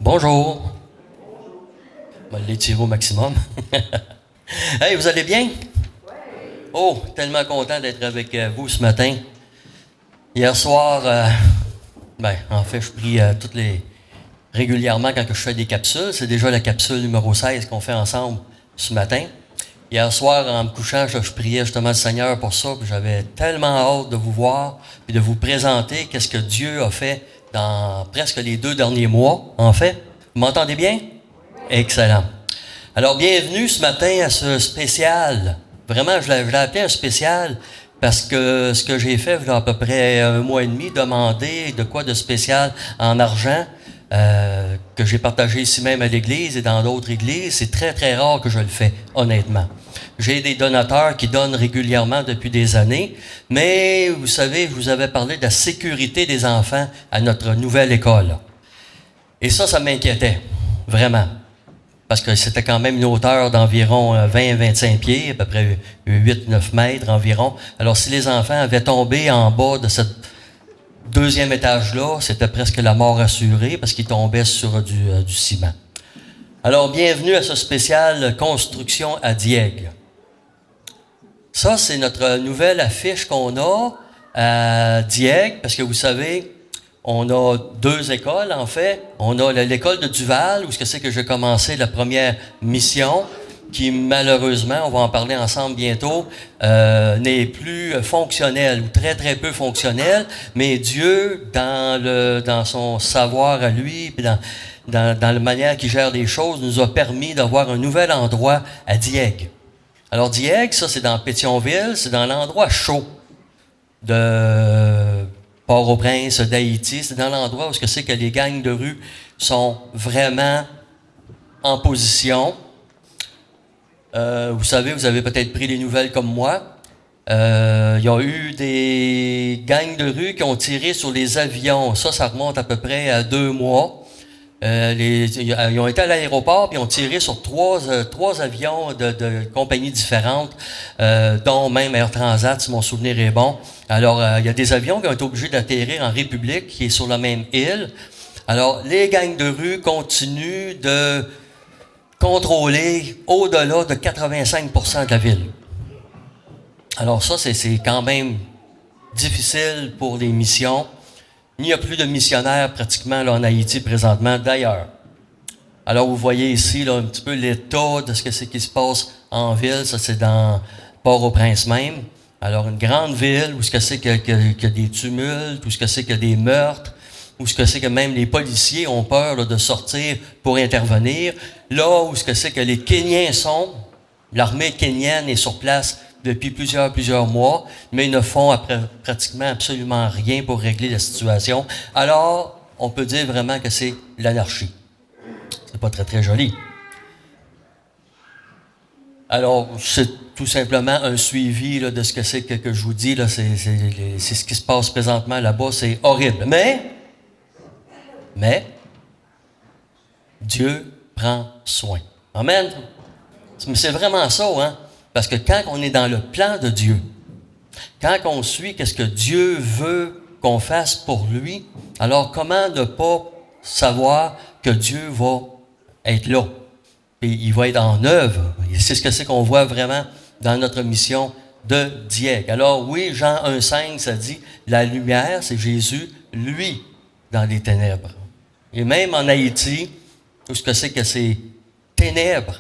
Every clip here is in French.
Bonjour. On va l'étirer au maximum. Hey, vous allez bien? Oh, tellement content d'être avec vous ce matin. Hier soir, en fait, je prie régulièrement quand je fais des capsules. C'est déjà la capsule numéro 16 qu'on fait ensemble ce matin. Hier soir, en me couchant, je priais justement le Seigneur pour ça, puis j'avais tellement hâte de vous voir, puis de vous présenter qu'est-ce que Dieu a fait dans presque les 2 derniers mois, en fait. Vous m'entendez bien? Excellent. Alors, bienvenue ce matin à ce spécial. Vraiment, je l'ai appelé un spécial parce que ce que j'ai fait, il y a à peu près 1 mois et demi, demander de quoi de spécial en argent, que j'ai partagé ici même à l'église et dans d'autres églises. C'est très, très rare que je le fais, honnêtement. J'ai des donateurs qui donnent régulièrement depuis des années, mais vous savez, je vous avais parlé de la sécurité des enfants à notre nouvelle école. Et ça m'inquiétait, vraiment. Parce que c'était quand même une hauteur d'environ 20-25 pieds, à peu près 8-9 mètres environ. Alors, si les enfants avaient tombé en bas de ce 2e étage-là, c'était presque la mort assurée parce qu'ils tombaient sur du ciment. Alors, bienvenue à ce spécial Construction à Diègue. Ça, c'est notre nouvelle affiche qu'on a à Diègue, parce que vous savez, on a 2 écoles, en fait. On a l'école de Duval, où c'est que j'ai commencé la première mission, qui malheureusement, on va en parler ensemble bientôt, n'est plus fonctionnelle, ou très, très peu fonctionnelle. Mais Dieu, dans son savoir à lui, puis dans la manière qu'il gère les choses, nous a permis d'avoir un nouvel endroit à Diègue. Alors, Diègue, ça, c'est dans Pétionville, c'est dans l'endroit chaud de Port-au-Prince, d'Haïti. C'est dans l'endroit où c'est que les gangs de rue sont vraiment en position. Vous savez, vous avez peut-être pris les nouvelles comme moi. Il y a eu des gangs de rue qui ont tiré sur les avions. Ça remonte à peu près à 2 mois. Ils ont été à l'aéroport et ont tiré sur trois avions de compagnies différentes, dont même Air Transat, si mon souvenir est bon. Alors, il y a des avions qui ont été obligés d'atterrir en République, qui est sur la même île. Alors, les gangs de rue continuent de contrôler au-delà de 85% de la ville. Alors ça, c'est quand même difficile pour les missions. Il n'y a plus de missionnaires pratiquement là, en Haïti présentement, d'ailleurs. Alors, vous voyez ici là, un petit peu l'état de ce que c'est qui se passe en ville. Ça, c'est dans Port-au-Prince même. Alors, une grande ville où ce que c'est qu'il y a des tumultes, où ce que c'est qu'il y a des meurtres, où ce que c'est que même les policiers ont peur là, de sortir pour intervenir. Là où ce que c'est que les Kenyans sont, l'armée kenyane est sur place depuis plusieurs mois, mais ils ne font pratiquement absolument rien pour régler la situation. Alors, on peut dire vraiment que c'est l'anarchie. C'est pas très, très joli. Alors, c'est tout simplement un suivi là, de ce que c'est que je vous dis. Là, c'est ce qui se passe présentement là-bas. C'est horrible. Mais, Dieu prend soin. Amen. Mais c'est vraiment ça, hein? Parce que quand on est dans le plan de Dieu, quand on suit qu'est-ce que Dieu veut qu'on fasse pour lui, alors comment ne pas savoir que Dieu va être là? Et il va être en œuvre. C'est ce que c'est qu'on voit vraiment dans notre mission de Diègue. Alors oui, Jean 1,5, ça dit, la lumière, c'est Jésus, lui, dans les ténèbres. Et même en Haïti, tout ce que c'est ténèbres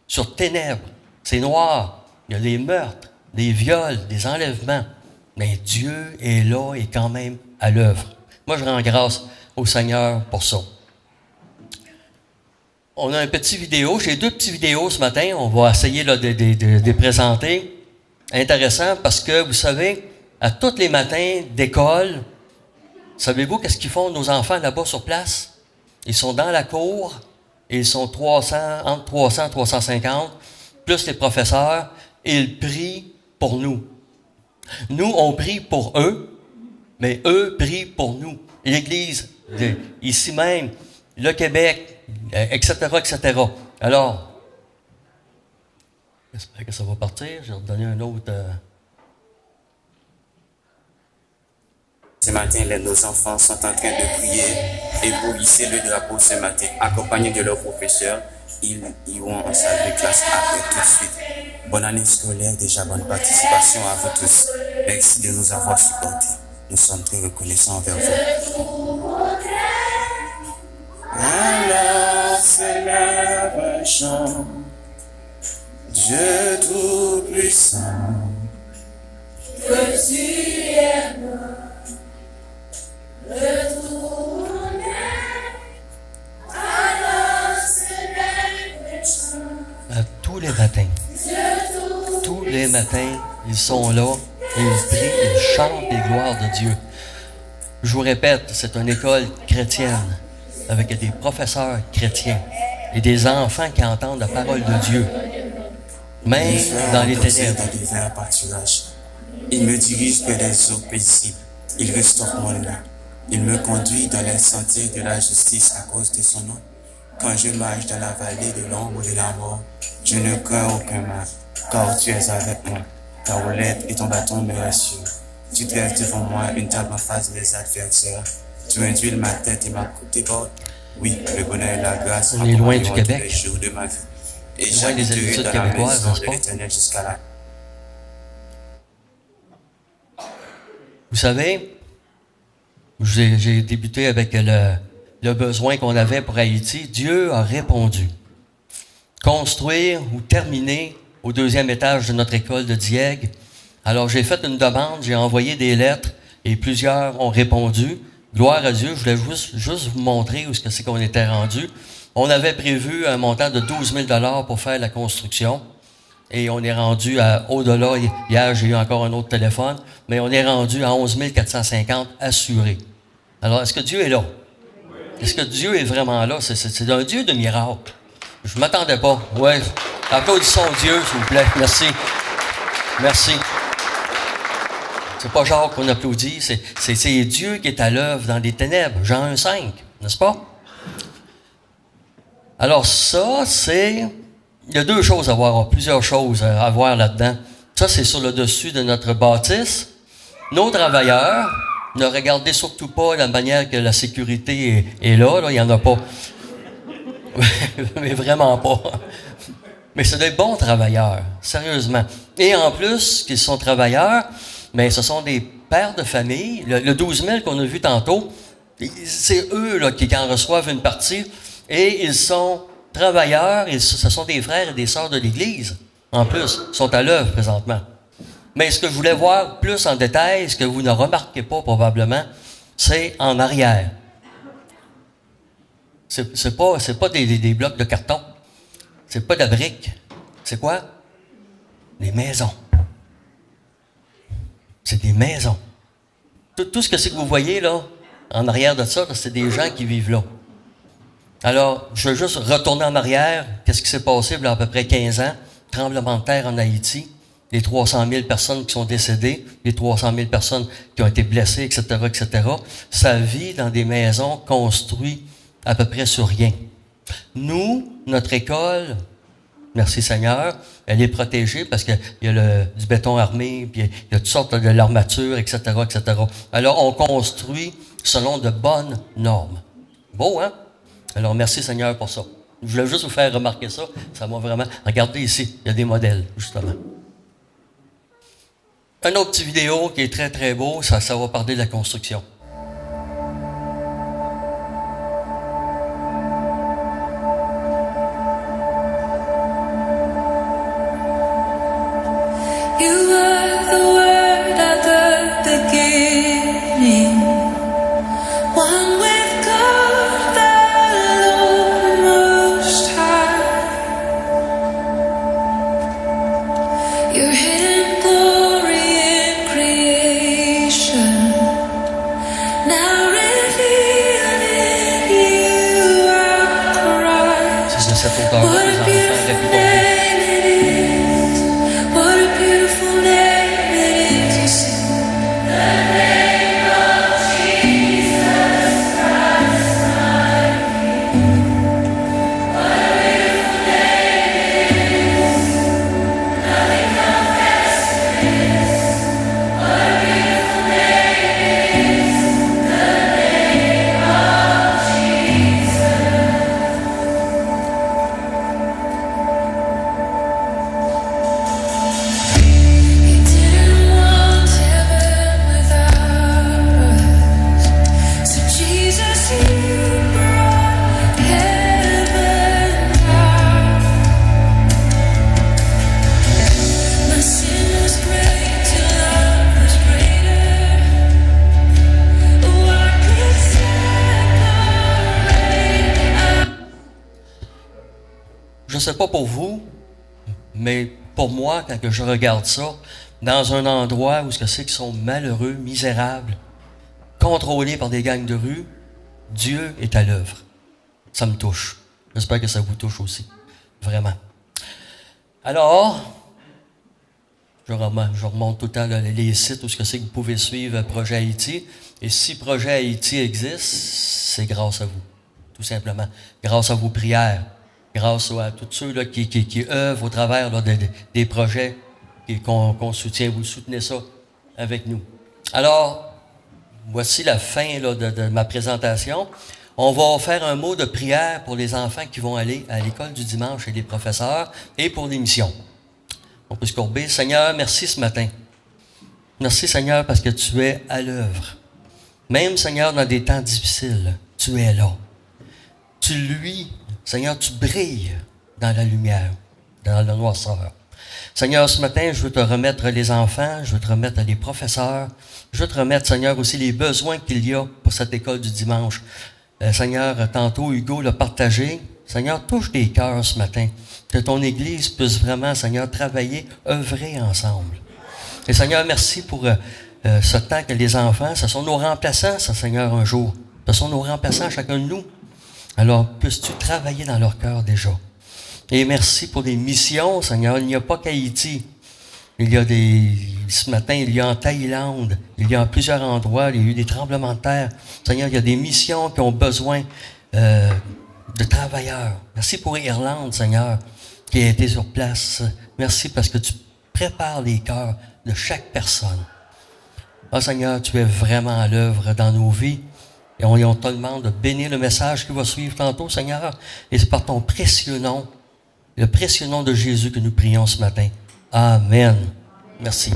sur ténèbres. C'est noir. Il y a des meurtres, des viols, des enlèvements. Mais Dieu est là et quand même à l'œuvre. Moi, je rends grâce au Seigneur pour ça. On a un petit vidéo. J'ai 2 petites vidéos ce matin. On va essayer là, de les présenter. Intéressant parce que, vous savez, à tous les matins d'école, savez-vous qu'est-ce qu'ils font nos enfants là-bas sur place? Ils sont dans la cour et ils sont entre 300 et 350, plus les professeurs, et ils prient pour nous. Nous, on prie pour eux, mais eux prient pour nous. L'Église, ici même, le Québec, etc., etc. Alors, j'espère que ça va partir. Je vais redonner un autre... Ce matin, nos enfants sont en train de prier et pour hisser le drapeau ce matin, accompagnés de leurs professeurs. Ils iront en salle de classe après tout de suite. Bonne année scolaire, déjà bonne participation à vous tous. Merci de nous avoir supportés. Nous sommes très reconnaissants envers vous. Alors s'élève un chant, Dieu tout-puissant, que tu aimes, le tourner, alors s'élève un chant. Tous les matins. Tous les matins, ils sont là, et ils prient, ils chantent les gloires de Dieu. Je vous répète, c'est une école chrétienne, avec des professeurs chrétiens et des enfants qui entendent la parole de Dieu, même dans les ténèbres. Il me dirige vers des eaux paisibles. Il restaure mon âme. Il me conduit dans les sentiers de la justice à cause de son nom. Quand je marche dans la vallée de l'ombre de la mort, je ne crains aucun mal, car tu es avec moi. Ta roulette et ton bâton me rassurent. Tu dresses devant moi une table en face des adversaires. Tu induis ma tête et ma coupe déborde. Oui, le bonheur et la grâce. On est loin du Québec. Les jours de ma vie. Et loin des habitudes québécoises, n'est-ce pas? L'Éternel jusqu'à la... Vous savez, j'ai débuté avec le besoin qu'on avait pour Haïti. Dieu a répondu. Construire ou terminer au 2e étage de notre école de Diègue. Alors, j'ai fait une demande, j'ai envoyé des lettres et plusieurs ont répondu. Gloire à Dieu, je voulais juste vous montrer où c'est qu'on était rendu. On avait prévu un montant de 12 000 pour faire la construction et on est rendu au-delà. Hier, j'ai eu encore un autre téléphone, mais on est rendu à 11 450 assurés. Alors, est-ce que Dieu est là? Est-ce que Dieu est vraiment là? C'est un Dieu de miracle. Je ne m'attendais pas. Ouais. Applaudissons Dieu, s'il vous plaît. Merci. Merci. C'est pas Jacques qu'on applaudit, c'est Dieu qui est à l'œuvre dans les ténèbres. Jean 1,5, n'est-ce pas? Alors ça, il y a deux choses à voir, plusieurs choses à voir là-dedans. Ça, c'est sur le dessus de notre bâtisse. Nos travailleurs, ne regardez surtout pas la manière que la sécurité est là, il n'y en a pas. Mais vraiment pas. Mais c'est des bons travailleurs, sérieusement. Et en plus, qu'ils sont travailleurs, mais ce sont des pères de famille. Le 12 000 qu'on a vu tantôt, c'est eux là, qui en reçoivent une partie. Et ils sont travailleurs, et ce sont des frères et des sœurs de l'Église, en plus, sont à l'œuvre présentement. Mais ce que je voulais voir plus en détail, ce que vous ne remarquez pas probablement, c'est en arrière. C'est pas des blocs de carton. C'est pas de la brique. C'est quoi? Des maisons. C'est des maisons. Tout ce que c'est que vous voyez là, en arrière de ça, c'est des gens qui vivent là. Alors, je veux juste retourner en arrière. Qu'est-ce qui s'est passé il y a à peu près 15 ans? Tremblement de terre en Haïti. Les 300 000 personnes qui sont décédées, les 300 000 personnes qui ont été blessées, etc., etc. Ça vit dans des maisons construites à peu près sur rien. Nous, notre école, merci Seigneur, elle est protégée parce qu'il y a du béton armé, puis il y a toutes sortes de l'armature, etc., etc. Alors, on construit selon de bonnes normes. Beau, hein? Alors, merci Seigneur pour ça. Je voulais juste vous faire remarquer ça. Ça m'a vraiment... Regardez ici, il y a des modèles, justement. Un autre petit vidéo qui est très, très beau, ça va parler de la construction. You were the word at the beginning, one with God the Lord Most High. Your hidden glory in creation, now revealed in you are Christ. C'est de cette hauteur-là que les enfants auraient pu tomber. je ne sais pas pour vous, mais pour moi, quand que je regarde ça, dans un endroit où ce que c'est qu'ils sont malheureux, misérables, contrôlés par des gangs de rue, Dieu est à l'œuvre. Ça me touche. J'espère que ça vous touche aussi. Vraiment. Alors, je remonte tout le temps les sites où ce que c'est que vous pouvez suivre Projet Haïti. Et si Projet Haïti existe, c'est grâce à vous. Tout simplement. Grâce à vos prières. Grâce à tous ceux là, qui œuvrent au travers là, des projets qu'on soutient. Vous soutenez ça avec nous. Alors, voici la fin là, de ma présentation. On va faire un mot de prière pour les enfants qui vont aller à l'école du dimanche et les professeurs et pour l'émission. On peut se courber. Seigneur, merci ce matin. Merci Seigneur parce que tu es à l'œuvre. Même Seigneur, dans des temps difficiles, tu es là. Tu luis, Seigneur, tu brilles dans la lumière, dans la noirceur. Seigneur, ce matin, je veux te remettre les enfants, je veux te remettre les professeurs, je veux te remettre, Seigneur, aussi les besoins qu'il y a pour cette école du dimanche. Seigneur, tantôt Hugo l'a partagé. Seigneur, touche des cœurs ce matin. Que ton Église puisse vraiment, Seigneur, travailler, œuvrer ensemble. Et Seigneur, merci pour ce temps que les enfants, ce sont nos remplaçants, ça, Seigneur, un jour. Ce sont nos remplaçants, chacun de nous. Alors, puisses-tu travailler dans leur cœur déjà. Et merci pour les missions, Seigneur. Il n'y a pas qu'Haïti. Ce matin, il y a en Thaïlande, il y a en plusieurs endroits, il y a eu des tremblements de terre. Seigneur, il y a des missions qui ont besoin de travailleurs. Merci pour Irlande, Seigneur, qui a été sur place. Merci parce que tu prépares les cœurs de chaque personne. Ah, Seigneur, tu es vraiment à l'œuvre dans nos vies. Et on te demande de bénir le message qui va suivre tantôt, Seigneur. Et c'est par ton précieux nom, le précieux nom de Jésus que nous prions ce matin. Amen. Merci.